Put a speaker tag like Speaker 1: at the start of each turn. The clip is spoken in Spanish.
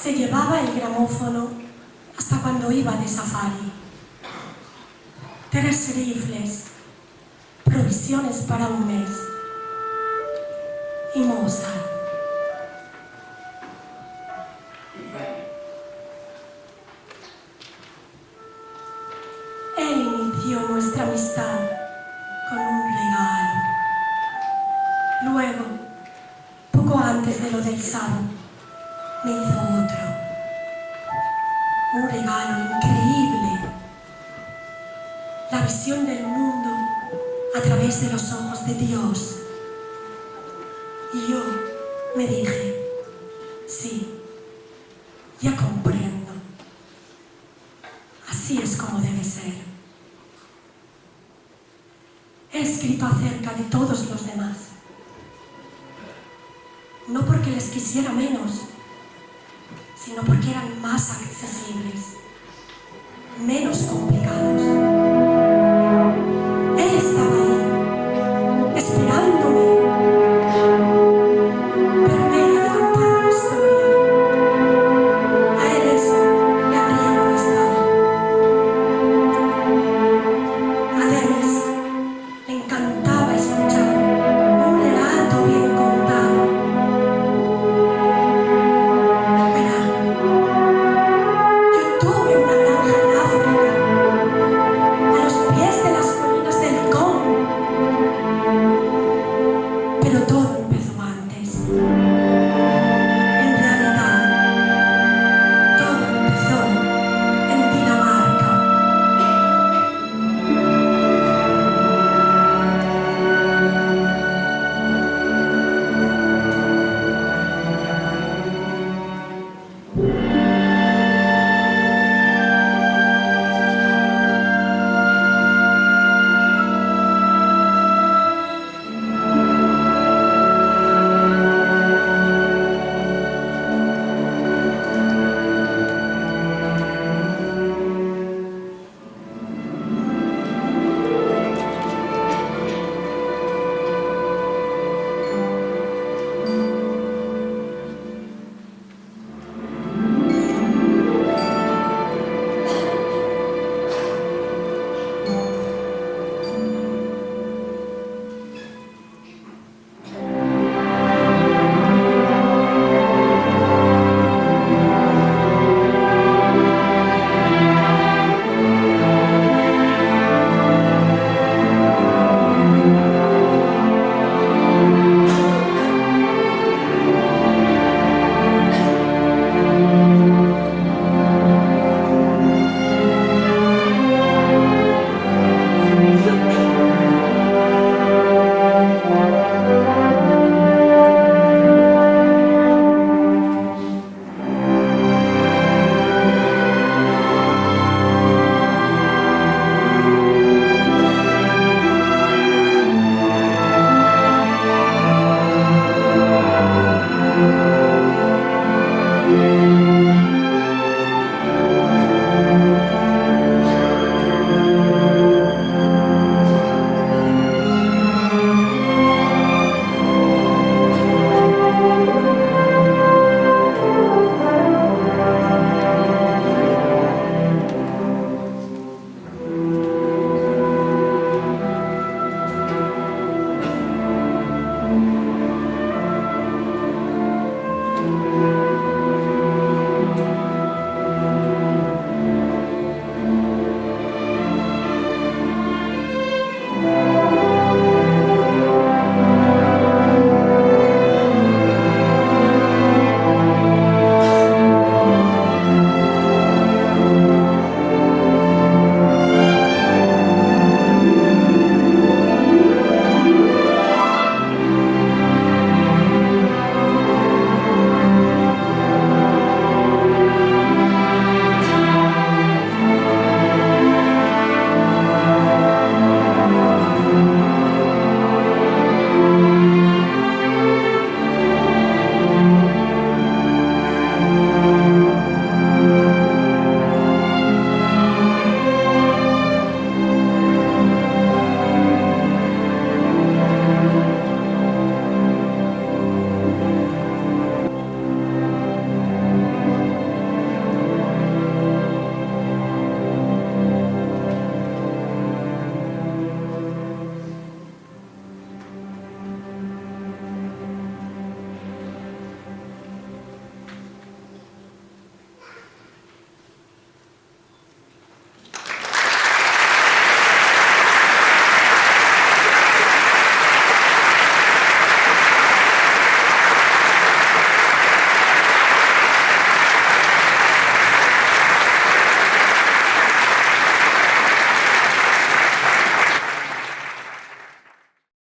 Speaker 1: Se llevaba el gramófono hasta cuando iba de safari. 3 rifles, provisiones para un mes. Y Mozart. Él inició nuestra amistad con un regalo. Luego, poco antes de lo del sábado, me hizo otro. Un regalo increíble. La visión del mundo a través de los ojos de Dios. Y yo me dije, sí, ya comprendo. Así es como debe ser. He escrito acerca de todos los demás. No porque les quisiera menos, sino porque eran más accesibles, menos complicados.